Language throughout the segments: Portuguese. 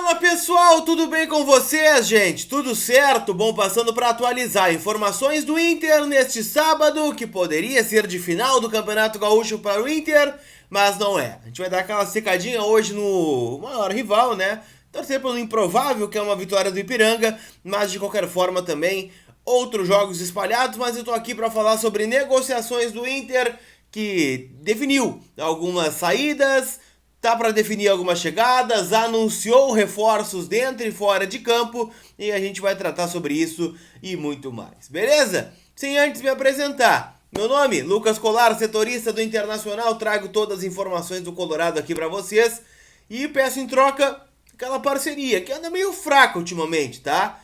Fala pessoal, tudo bem com vocês, gente? Tudo certo? Bom, passando para atualizar informações do Inter neste sábado, que poderia ser de final do Campeonato Gaúcho para o Inter, mas não é. A gente vai dar aquela secadinha hoje no maior rival, né? Torcer pelo improvável, que é uma vitória do Ipiranga, mas de qualquer forma também outros jogos espalhados, mas eu tô aqui para falar sobre negociações do Inter, que definiu algumas saídas, tá para definir algumas chegadas, anunciou reforços dentro e fora de campo e a gente vai tratar sobre isso e muito mais, beleza? Sem antes me apresentar, meu nome, Lucas Colar, setorista do Internacional, trago todas as informações do Colorado aqui para vocês e peço em troca aquela parceria que anda meio fraca ultimamente, tá?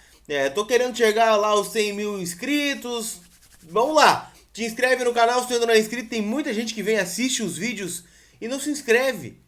Tô querendo chegar lá aos 100 mil inscritos, vamos lá, te inscreve no canal se tu ainda não é inscrito, tem muita gente que vem assiste os vídeos e não se inscreve.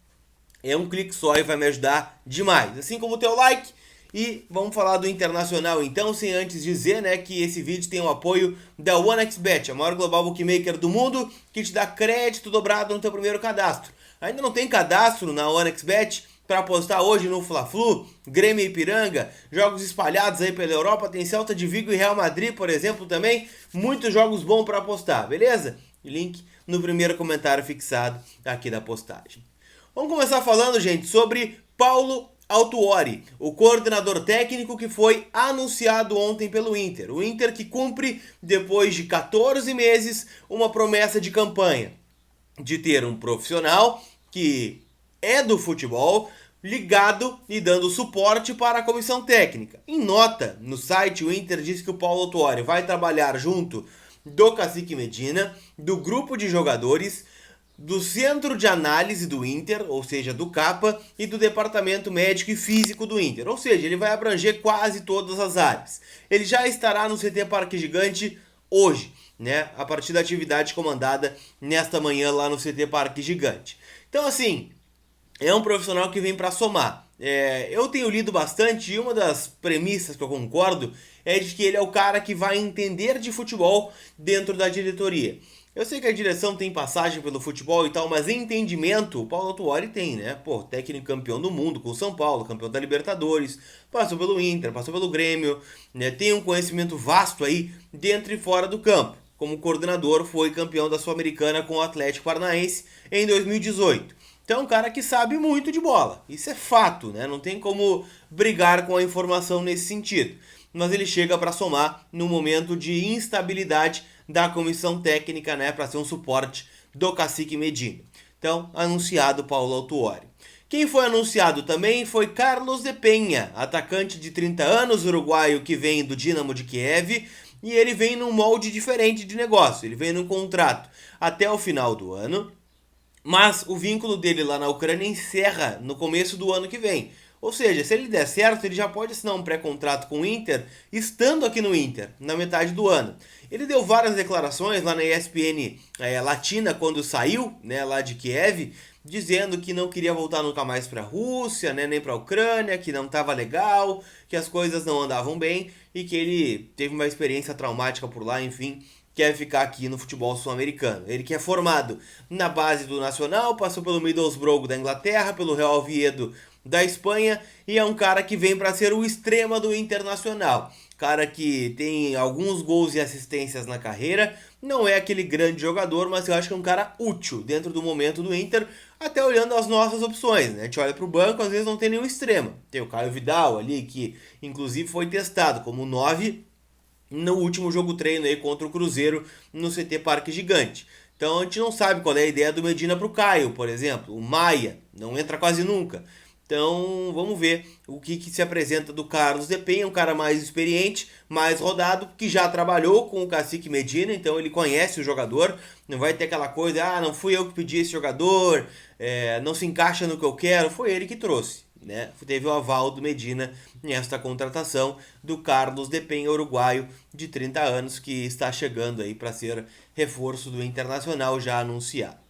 É um clique só e vai me ajudar demais. Assim como o teu like. E vamos falar do Internacional então, sem antes dizer, né, que esse vídeo tem o apoio da OneXBet, a maior global bookmaker do mundo, que te dá crédito dobrado no teu primeiro cadastro. Ainda não tem cadastro na OneXBet para apostar hoje no Fla-Flu, Grêmio e Ipiranga, jogos espalhados aí pela Europa, tem Celta de Vigo e Real Madrid, por exemplo, também, muitos jogos bons para apostar, beleza? Link no primeiro comentário fixado aqui da postagem. Vamos começar falando, gente, sobre Paulo Autuori, o coordenador técnico que foi anunciado ontem pelo Inter. O Inter que cumpre, depois de 14 meses, uma promessa de campanha de ter um profissional que é do futebol ligado e dando suporte para a comissão técnica. Em nota, no site, o Inter diz que o Paulo Autuori vai trabalhar junto do Cacique Medina, do grupo de jogadores, do Centro de Análise do Inter, ou seja, do CAPA, e do Departamento Médico e Físico do Inter. Ou seja, ele vai abranger quase todas as áreas. Ele já estará no CT Parque Gigante hoje, né? A partir da atividade comandada nesta manhã lá no CT Parque Gigante. Então, assim, é um profissional que vem para somar. Eu tenho lido bastante e uma das premissas que eu concordo é de que ele é o cara que vai entender de futebol dentro da diretoria. Eu sei que a direção tem passagem pelo futebol e tal, mas entendimento o Paulo Autuori tem, né? Pô, técnico campeão do mundo com o São Paulo, campeão da Libertadores, passou pelo Inter, passou pelo Grêmio, né? Tem um conhecimento vasto aí dentro e fora do campo. Como coordenador, foi campeão da Sul-Americana com o Atlético Paranaense em 2018. Então é um cara que sabe muito de bola. Isso é fato, né? Não tem como brigar com a informação nesse sentido. Mas ele chega para somar no momento de instabilidade da comissão técnica, né, para ser um suporte do Cacique Medina. Então, anunciado Paulo Autuori. Quem foi anunciado também foi Carlos de Penha, atacante de 30 anos, uruguaio que vem do Dinamo de Kiev, e ele vem num molde diferente de negócio. Ele vem num contrato até o final do ano, mas o vínculo dele lá na Ucrânia encerra no começo do ano que vem. Ou seja, se ele der certo, ele já pode assinar um pré-contrato com o Inter, estando aqui no Inter, na metade do ano. Ele deu várias declarações lá na ESPN Latina, quando saiu, né, lá de Kiev, dizendo que não queria voltar nunca mais para a Rússia, né, nem para a Ucrânia, que não estava legal, que as coisas não andavam bem e que ele teve uma experiência traumática por lá, enfim, quer ficar aqui no futebol sul-americano. Ele que é formado na base do Nacional, passou pelo Middlesbrough da Inglaterra, pelo Real Oviedo da Espanha e é um cara que vem para ser o extrema do Internacional. Cara que tem alguns gols e assistências na carreira, não é aquele grande jogador, mas eu acho que é um cara útil dentro do momento do Inter, até olhando as nossas opções, né? A gente olha para o banco, às vezes não tem nenhum extrema. Tem o Caio Vidal ali, que inclusive foi testado como 9 no último jogo treino aí contra o Cruzeiro no CT Parque Gigante. Então a gente não sabe qual é a ideia do Medina pro Caio, por exemplo. O Maia não entra quase nunca. Então vamos ver o que se apresenta do Carlos de Penha, um cara mais experiente, mais rodado, que já trabalhou com o Cacique Medina, então ele conhece o jogador, não vai ter aquela coisa, não fui eu que pedi esse jogador, não se encaixa no que eu quero, foi ele que trouxe. Né? Teve o aval do Medina nesta contratação do Carlos de Penha, uruguaio de 30 anos, que está chegando aí para ser reforço do Internacional já anunciado.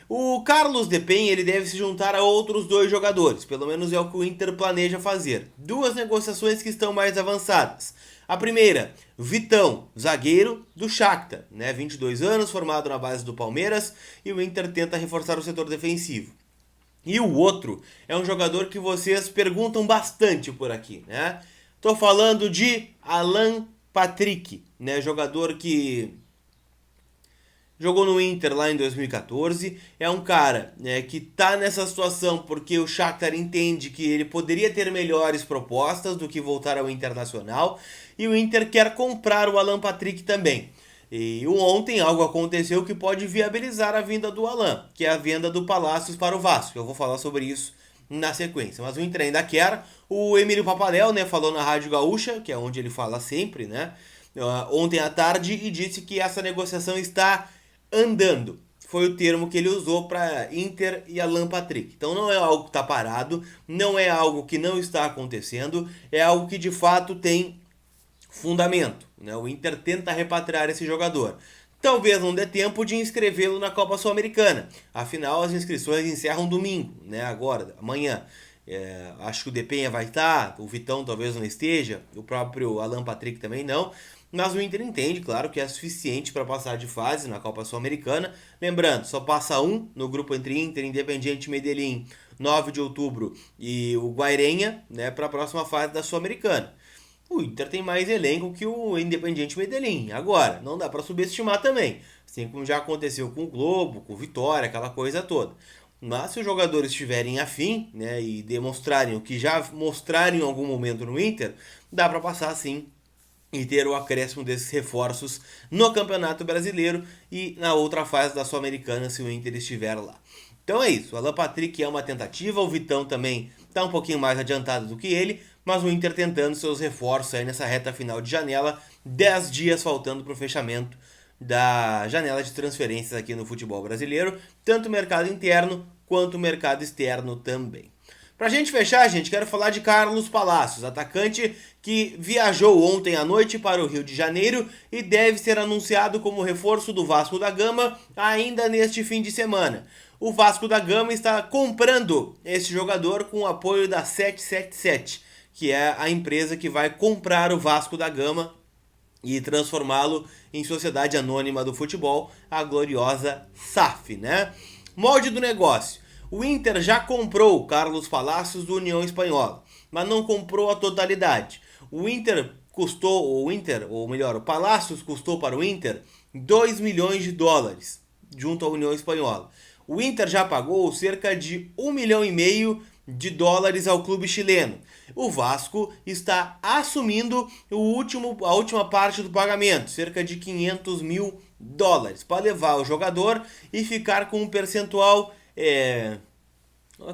O Carlos de Penha ele deve se juntar a outros dois jogadores, pelo menos é o que o Inter planeja fazer. Duas negociações que estão mais avançadas. A primeira, Vitão, zagueiro do Shakhtar, né? 22 anos, formado na base do Palmeiras, e o Inter tenta reforçar o setor defensivo. E o outro é um jogador que vocês perguntam bastante por aqui, né? Tô falando de Alan Patrick, né? Jogador que jogou no Inter lá em 2014. É um cara, né, que tá nessa situação porque o Shakhtar entende que ele poderia ter melhores propostas do que voltar ao Internacional. E o Inter quer comprar o Alan Patrick também. E ontem algo aconteceu que pode viabilizar a vinda do Alan, que é a venda do Palácios para o Vasco. Eu vou falar sobre isso na sequência. Mas o Inter ainda quer. O Emílio Papadel, né, falou na Rádio Gaúcha, que é onde ele fala sempre, né, ontem à tarde, e disse que essa negociação está andando. Foi o termo que ele usou para Inter e Alan Patrick. Então não é algo que está parado, não é algo que não está acontecendo, é algo que de fato tem fundamento, né? O Inter tenta repatriar esse jogador. Talvez não dê tempo de inscrevê-lo na Copa Sul-Americana. Afinal, as inscrições encerram domingo, né? Agora, amanhã. Acho que o Depenha vai estar, o Vitão talvez não esteja, o próprio Alan Patrick também não. Mas o Inter entende, claro, que é suficiente para passar de fase na Copa Sul-Americana. Lembrando, só passa um no grupo entre Inter, Independiente Medellín, 9 de outubro, e o Guairenha, né, para a próxima fase da Sul-Americana. O Inter tem mais elenco que o Independiente Medellín. Agora, não dá para subestimar também. Assim como já aconteceu com o Globo, com o Vitória, aquela coisa toda. Mas se os jogadores estiverem afim, né, e demonstrarem o que já mostraram em algum momento no Inter, dá para passar sim e ter o acréscimo desses reforços no Campeonato Brasileiro e na outra fase da Sul-Americana se o Inter estiver lá. Então é isso, o Alan Patrick é uma tentativa, o Vitão também está um pouquinho mais adiantado do que ele, mas o Inter tentando seus reforços aí nessa reta final de janela, 10 dias faltando para o fechamento da janela de transferências aqui no futebol brasileiro, tanto o mercado interno quanto o mercado externo também. Pra gente fechar, gente, quero falar de Carlos Palacios, atacante que viajou ontem à noite para o Rio de Janeiro e deve ser anunciado como reforço do Vasco da Gama ainda neste fim de semana. O Vasco da Gama está comprando esse jogador com o apoio da 777, que é a empresa que vai comprar o Vasco da Gama e transformá-lo em sociedade anônima do futebol, a gloriosa SAF, né? Molde do negócio. O Inter já comprou o Carlos Palacios do União Espanhola, mas não comprou a totalidade. O Palacios custou para o Inter 2 milhões de dólares, junto à União Espanhola. O Inter já pagou cerca de 1,5 milhão de dólares ao clube chileno. O Vasco está assumindo a última parte do pagamento, cerca de 500 mil dólares, para levar o jogador e ficar com um percentual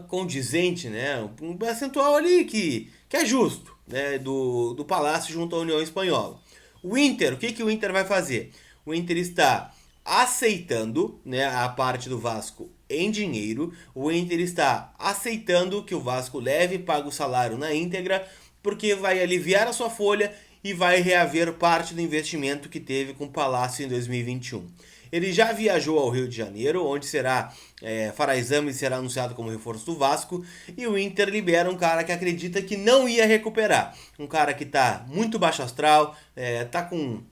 condizente, né? Um percentual ali que é justo, né? do Palácio junto à União Espanhola. O Inter, o que o Inter vai fazer? O Inter está aceitando, né, a parte do Vasco em dinheiro. O Inter está aceitando que o Vasco leve e pague o salário na íntegra, porque vai aliviar a sua folha e vai reaver parte do investimento que teve com o Palácio em 2021. Ele já viajou ao Rio de Janeiro, onde fará exame e será anunciado como reforço do Vasco, e o Inter libera um cara que acredita que não ia recuperar. Um cara que está muito baixo astral, está com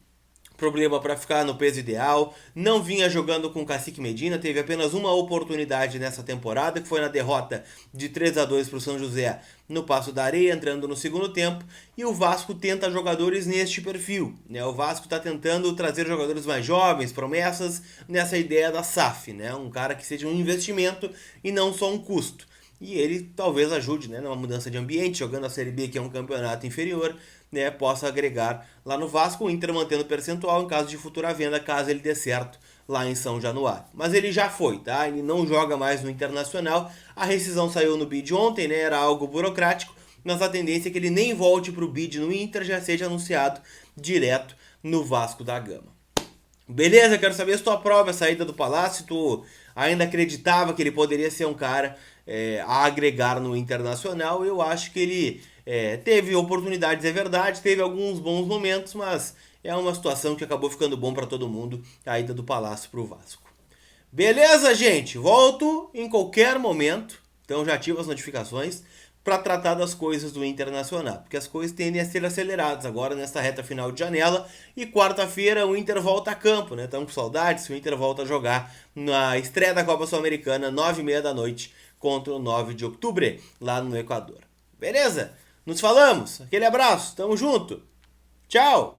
problema para ficar no peso ideal, não vinha jogando com o Cacique Medina, teve apenas uma oportunidade nessa temporada, que foi na derrota de 3-2 para o São José no Passo da Areia, entrando no segundo tempo, e o Vasco tenta jogadores neste perfil, né? O Vasco está tentando trazer jogadores mais jovens, promessas, nessa ideia da SAF, né? Um cara que seja um investimento e não só um custo. E ele talvez ajude, né, numa mudança de ambiente, jogando a Série B, que é um campeonato inferior, né, possa agregar lá no Vasco, o Inter mantendo o percentual em caso de futura venda, caso ele dê certo lá em São Januário. Mas ele já foi, tá? Ele não joga mais no Internacional. A rescisão saiu no bid ontem, né? Era algo burocrático, mas a tendência é que ele nem volte pro bid no Inter, já seja anunciado direto no Vasco da Gama. Beleza? Quero saber se tu aprova a saída do Palácio, tu ainda acreditava que ele poderia ser um cara a agregar no Internacional. Eu acho que ele teve oportunidades, é verdade, teve alguns bons momentos, mas é uma situação que acabou ficando bom para todo mundo, a ida do Palácio pro Vasco. Beleza, gente? Volto em qualquer momento, então já ativa as notificações para tratar das coisas do Internacional, porque as coisas tendem a ser aceleradas agora nessa reta final de janela, e quarta-feira o Inter volta a campo, né? Estamos com saudades, o Inter volta a jogar na estreia da Copa Sul-Americana, 9h30 da noite, contra o 9 de outubro, lá no Equador. Beleza? Nos falamos, aquele abraço, tamo junto, tchau!